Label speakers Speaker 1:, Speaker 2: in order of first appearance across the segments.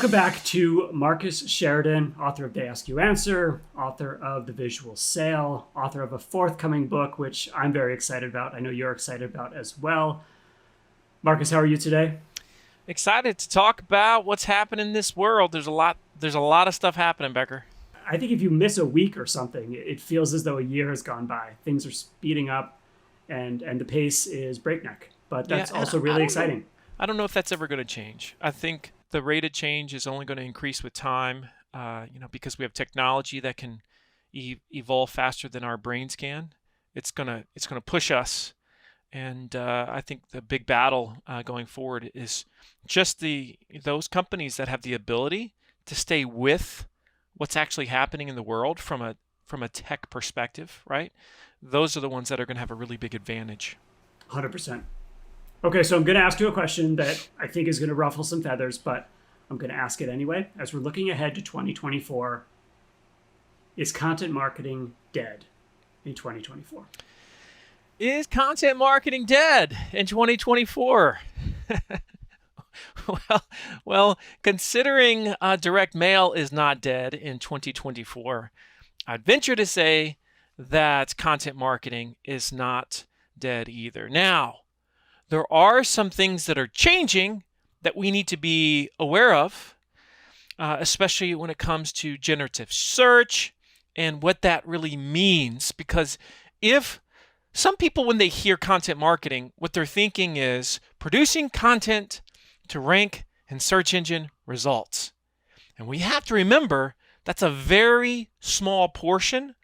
Speaker 1: Welcome back to Marcus Sheridan, author of They Ask You Answer, author of The Visual Sale, author of a forthcoming book, which I'm very excited about. I know you're excited about as well. Marcus, how are you today?
Speaker 2: Excited to talk about what's happening in this world. There's a lot of stuff happening, Becker.
Speaker 1: I think if you miss a week or something, it feels as though a year has gone by. Things are speeding up and the pace is breakneck. But
Speaker 2: Yeah,
Speaker 1: that's
Speaker 2: and
Speaker 1: also
Speaker 2: I
Speaker 1: really
Speaker 2: don't know.
Speaker 1: exciting.
Speaker 2: I don't know if that's ever going to change. I think the rate of change is only going to increase with time. Because we have technology that can evolve faster than our brains can. It's gonna push us, and I think the big battle going forward is just the those companies that have the ability to stay with what's actually happening in the world from a tech perspective, right? Those are the ones that are going to have a really big advantage.
Speaker 1: 100%. Okay, so I'm going to ask you a question that I think is going to ruffle some feathers, but I'm going to ask it anyway. As we're looking ahead to 2024, is content marketing dead in 2024?
Speaker 2: Is content marketing dead in 2024? well, considering direct mail is not dead in 2024, I'd venture to say that content marketing is not dead either. Now, there are some things that are changing that we need to be aware of, especially when it comes to generative search and what that really means. Because if some people, when they hear content marketing, what they're thinking is producing content to rank in search engine results. And we have to remember that's a very small portion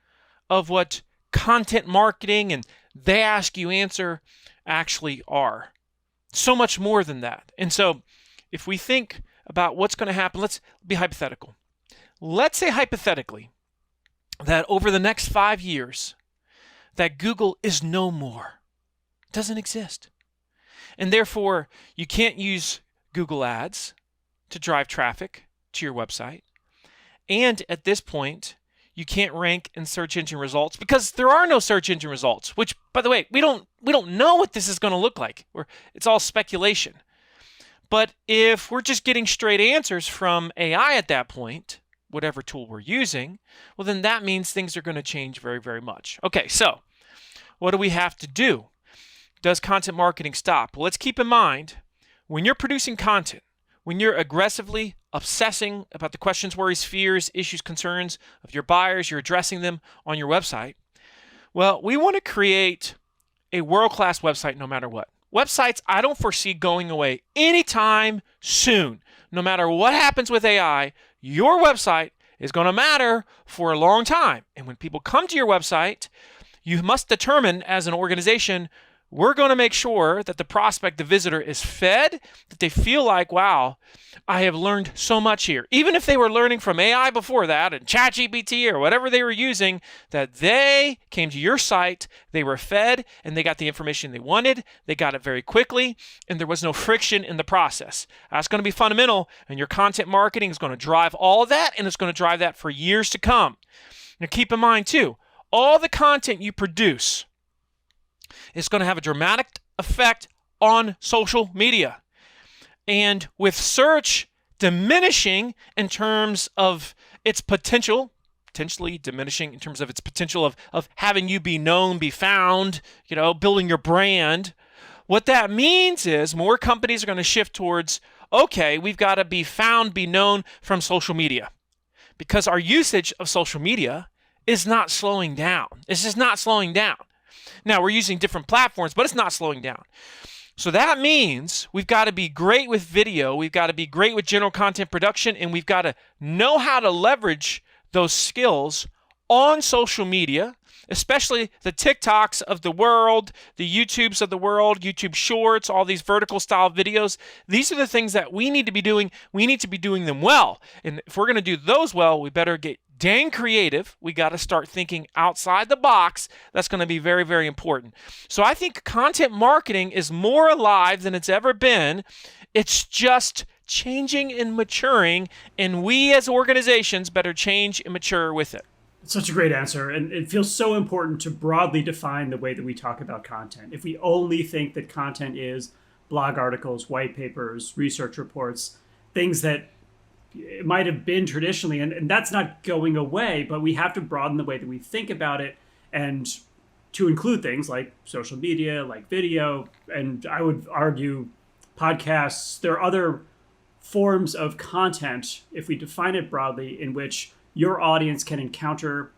Speaker 2: of what content marketing and They Ask You Answer actually are. So much more than that. And so if we think about what's going to happen, let's be hypothetical. Let's say hypothetically that over the next 5 years, that Google is no more, doesn't exist. And therefore, you can't use Google Ads to drive traffic to your website. And at this point, you can't rank in search engine results because there are no search engine results, which, by the way, we don't know what this is going to look like. It's all speculation. But if we're just getting straight answers from AI at that point, whatever tool we're using, well, then that means things are going to change very, very much. Okay, so what do we have to do? Does content marketing stop? Well, let's keep in mind, when you're producing content, when you're aggressively obsessing about the questions, worries, fears, issues, concerns of your buyers, you're addressing them on your website, well, we want to create a world-class website no matter what. Websites, I don't foresee going away anytime soon. No matter what happens with AI, your website is going to matter for a long time. And when people come to your website, you must determine as an organization, we're going to make sure that the prospect, the visitor, is fed, that they feel like, wow, I have learned so much here. Even if they were learning from AI before that and ChatGPT or whatever they were using, that they came to your site, they were fed, and they got the information they wanted. They got it very quickly, and there was no friction in the process. That's going to be fundamental, and your content marketing is going to drive all of that, and it's going to drive that for years to come. Now, keep in mind, too, all the content you produce is going to have a dramatic effect on social media. And with search diminishing in terms of its potential, potentially diminishing in terms of its potential of having you be known, be found, building your brand, what that means is more companies are going to shift towards, okay, we've got to be found, be known from social media. Because our usage of social media is not slowing down. It's just not slowing down. Now, we're using different platforms, but it's not slowing down. So that means we've got to be great with video, we've got to be great with general content production, and we've got to know how to leverage those skills on social media, especially the TikToks of the world, the YouTubes of the world, YouTube Shorts, all these vertical style videos. These are the things that we need to be doing. We need to be doing them well. And if we're going to do those well, we better get dang creative. We got to start thinking outside the box. That's going to be very, very important. So I think content marketing is more alive than it's ever been. It's just changing and maturing, and we as organizations better change and mature with it.
Speaker 1: It's such a great answer, and it feels so important to broadly define the way that we talk about content. If we only think that content is blog articles, white papers, research reports, things that it might have been traditionally, and that's not going away, but we have to broaden the way that we think about it, and to include things like social media, like video, and I would argue podcasts. There are other forms of content, if we define it broadly, in which your audience can encounter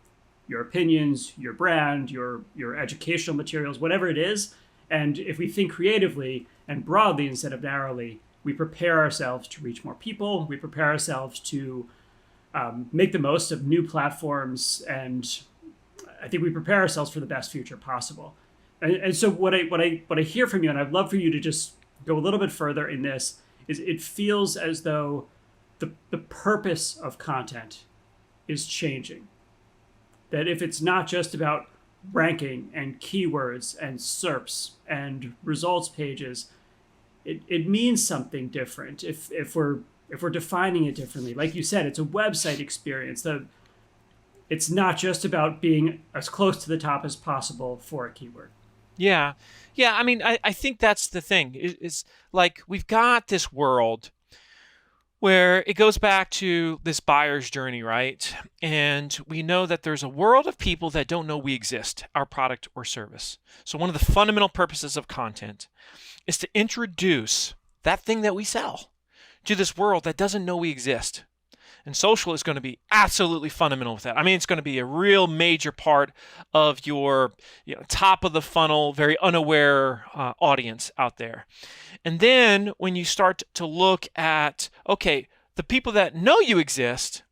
Speaker 1: your opinions, your brand, your educational materials, whatever it is. And if we think creatively and broadly instead of narrowly, we prepare ourselves to reach more people. We prepare ourselves to make the most of new platforms, and I think we prepare ourselves for the best future possible. And so what I hear from you, and I'd love for you to just go a little bit further in this, is it feels as though the purpose of content is changing. That if it's not just about ranking and keywords and SERPs and results pages, it means something different if we're defining it differently. Like you said, it's a website experience. It's not just about being as close to the top as possible for a keyword.
Speaker 2: Yeah. Yeah. I mean, I think that's the thing is like we've got this world where it goes back to this buyer's journey, right? And we know that there's a world of people that don't know we exist, our product or service. So one of the fundamental purposes of content is to introduce that thing that we sell to this world that doesn't know we exist. And social is going to be absolutely fundamental with that. I mean, it's going to be a real major part of your top of the funnel, very unaware audience out there. And then when you start to look at, okay, the people that know you exist,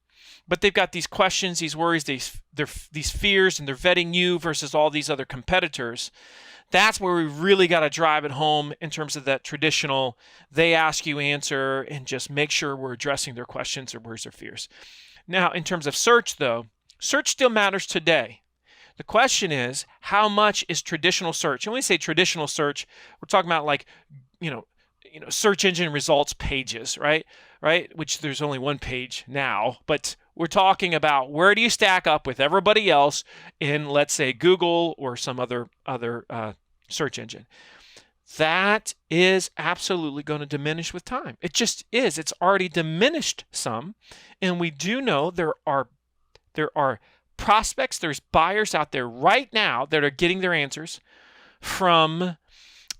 Speaker 2: but they've got these questions, these worries, these fears, and they're vetting you versus all these other competitors, that's where we really got to drive it home in terms of that traditional, they ask you answer, and just make sure we're addressing their questions, their worries, their fears. Now, in terms of search, though, search still matters today. The question is, how much is traditional search? And when we say traditional search, we're talking about like, search engine results pages, right? Which there's only one page now, but we're talking about where do you stack up with everybody else in, let's say, Google or some other search engine. That is absolutely going to diminish with time. It just is. It's already diminished some, and we do know there are prospects, there's buyers out there right now that are getting their answers from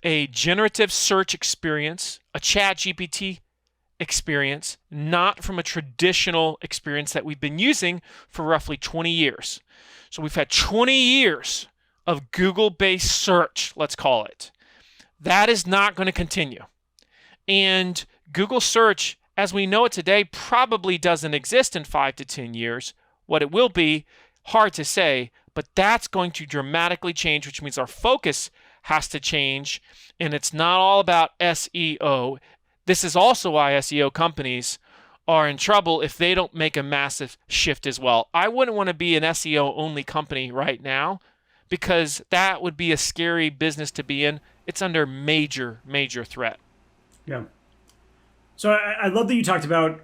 Speaker 2: a generative search experience, a chat GPT experience, not from a traditional experience that we've been using for roughly 20 years. So we've had 20 years of Google-based search, let's call it. That is not going to continue. And Google search, as we know it today, probably doesn't exist in 5 to 10 years. What it will be, hard to say, but that's going to dramatically change, which means our focus has to change. And it's not all about SEO. This is also why SEO companies are in trouble if they don't make a massive shift as well. I wouldn't want to be an SEO only company right now because that would be a scary business to be in. It's under major, major threat.
Speaker 1: Yeah. So I love that you talked about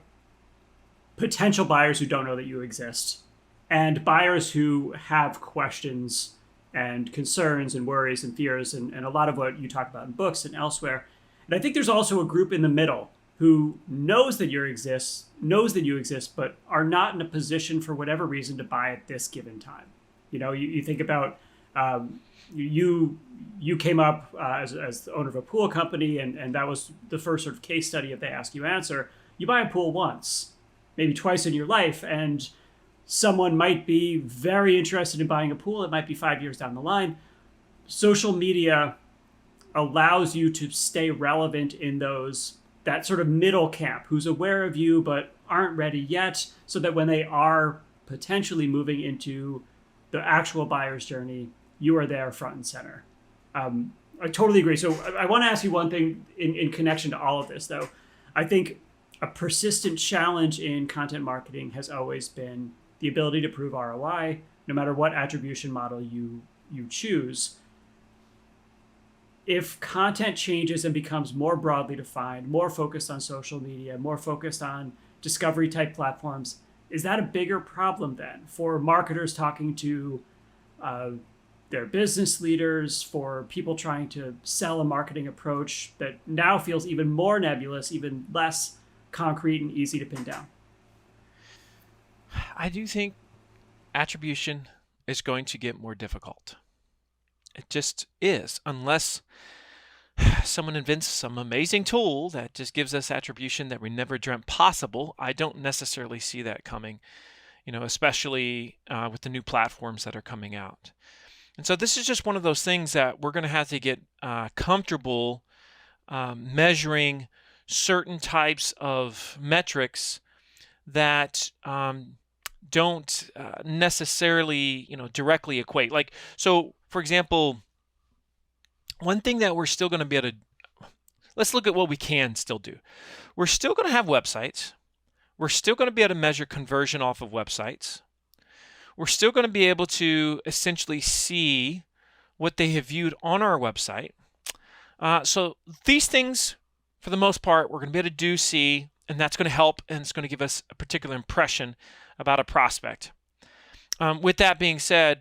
Speaker 1: potential buyers who don't know that you exist and buyers who have questions and concerns and worries and fears and a lot of what you talk about in books and elsewhere. And I think there's also a group in the middle who knows that you exist, but are not in a position for whatever reason to buy at this given time. You think about you came up as the owner of a pool company, and that was the first sort of case study of they ask you answer. You buy a pool once, maybe twice in your life, and someone might be very interested in buying a pool. It might be 5 years down the line. Social media allows you to stay relevant in that sort of middle camp who's aware of you but aren't ready yet, so that when they are potentially moving into the actual buyer's journey, you are there front and center. I totally agree. So I want to ask you one thing in connection to all of this, though. I think a persistent challenge in content marketing has always been the ability to prove ROI, no matter what attribution model you choose. If content changes and becomes more broadly defined, more focused on social media, more focused on discovery type platforms, is that a bigger problem then for marketers talking to their business leaders, for people trying to sell a marketing approach that now feels even more nebulous, even less concrete and easy to pin down?
Speaker 2: I do think attribution is going to get more difficult. It just is, unless someone invents some amazing tool that just gives us attribution that we never dreamt possible. I don't necessarily see that coming, especially with the new platforms that are coming out. And so this is just one of those things that we're going to have to get comfortable measuring certain types of metrics that don't necessarily, directly equate. Like, so for example, one thing that we're still going to be able to, let's look at what we can still do. We're still going to have websites. We're still going to be able to measure conversion off of websites. We're still going to be able to essentially see what they have viewed on our website. So these things, for the most part, we're going to be able to see, and that's going to help, and it's going to give us a particular impression about a prospect. With that being said,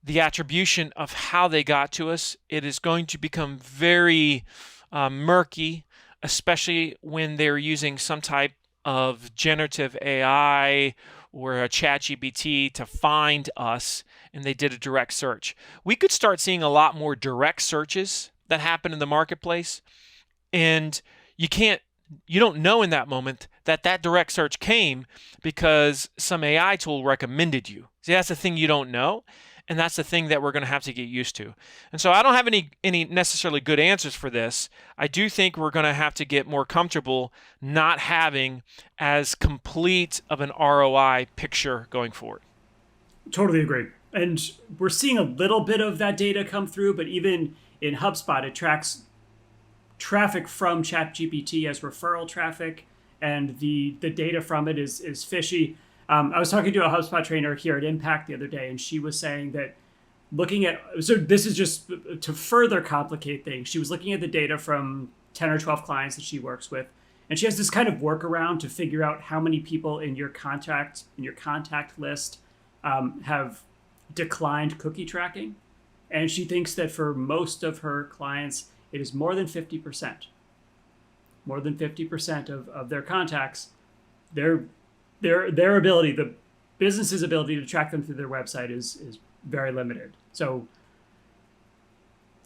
Speaker 2: the attribution of how they got to us, it is going to become very murky, especially when they're using some type of generative AI or a ChatGPT to find us, and they did a direct search. We could start seeing a lot more direct searches that happen in the marketplace, and you don't know in that moment that direct search came because some AI tool recommended you. See, that's the thing you don't know, and that's the thing that we're going to have to get used to. And so I don't have any necessarily good answers for this. I do think we're going to have to get more comfortable not having as complete of an ROI picture going forward.
Speaker 1: Totally agree. And we're seeing a little bit of that data come through, but even in HubSpot, it tracks traffic from ChatGPT as referral traffic, and the data from it is fishy. I was talking to a HubSpot trainer here at Impact the other day, and she was saying that so this is just to further complicate things. She was looking at the data from 10 or 12 clients that she works with, and she has this kind of workaround to figure out how many people in your contact list have declined cookie tracking. And she thinks that for most of her clients, it is more than 50%. More than 50% of their contacts, their ability, the business's ability to track them through their website is very limited. So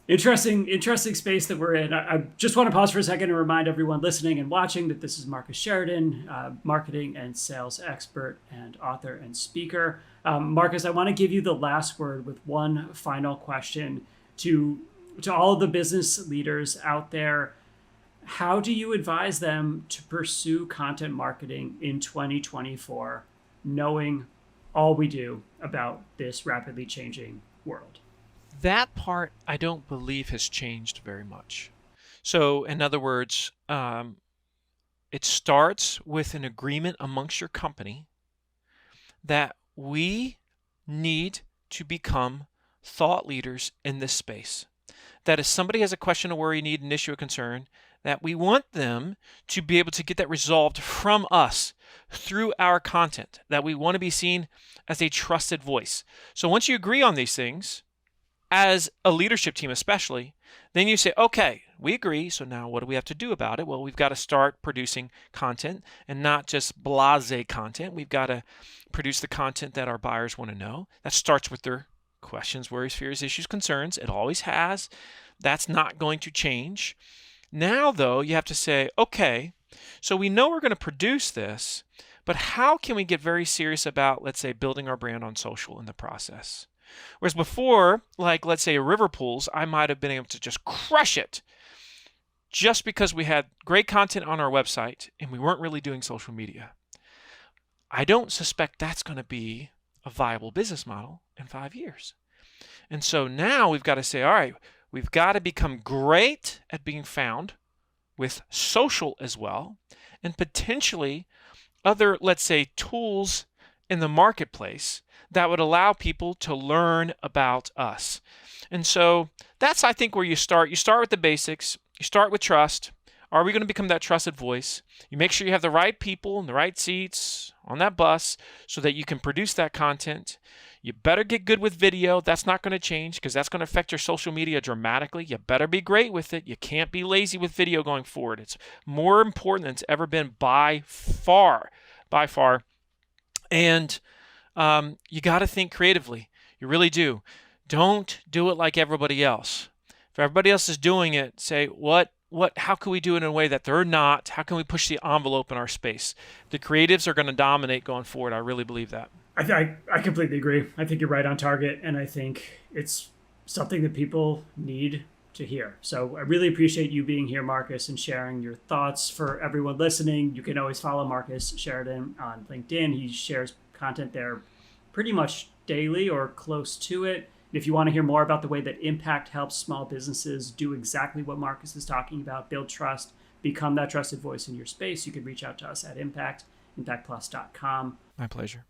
Speaker 1: interesting space that we're in. I just want to pause for a second and remind everyone listening and watching that this is Marcus Sheridan, marketing and sales expert and author and speaker. Marcus, I want to give you the last word with one final question to all of the business leaders out there. How do you advise them to pursue content marketing in 2024, knowing all we do about this rapidly changing world?
Speaker 2: That part I don't believe has changed very much. So in other words, it starts with an agreement amongst your company that we need to become thought leaders in this space. That if somebody has a question, a worry, need, an issue, a concern, that we want them to be able to get that resolved from us through our content, that we want to be seen as a trusted voice. So once you agree on these things, as a leadership team especially, then you say, okay, we agree, so now what do we have to do about it? Well, we've got to start producing content, and not just blasé content. We've got to produce the content that our buyers want to know. That starts with their questions, worries, fears, issues, concerns. It always has. That's not going to change. Now, though, you have to say, okay, so we know we're going to produce this, but how can we get very serious about, let's say, building our brand on social in the process? Whereas before, like, let's say, River Pools, I might have been able to just crush it just because we had great content on our website and we weren't really doing social media. I don't suspect that's going to be a viable business model in 5 years. And so now we've got to say, all right, we've got to become great at being found with social as well, and potentially other, let's say, tools in the marketplace that would allow people to learn about us. And so that's, I think, where you start. You start with the basics. You start with trust. Are we going to become that trusted voice? You make sure you have the right people in the right seats on that bus so that you can produce that content. You better get good with video. That's not going to change because that's going to affect your social media dramatically. You better be great with it. You can't be lazy with video going forward. It's more important than it's ever been by far. And you got to think creatively. You really do. Don't do it like everybody else. If everybody else is doing it, say, how can we do it in a way that they're not? How can we push the envelope in our space? The creatives are going to dominate going forward. I really believe that.
Speaker 1: I completely agree. I think you're right on target, and I think it's something that people need to hear. So I really appreciate you being here, Marcus, and sharing your thoughts. For everyone listening, you can always follow Marcus Sheridan on LinkedIn. He shares content there pretty much daily or close to it. If you want to hear more about the way that impact helps small businesses do exactly what Marcus is talking about, build trust, become that trusted voice in your space, you can reach out to us at impactplus.com.
Speaker 2: My pleasure.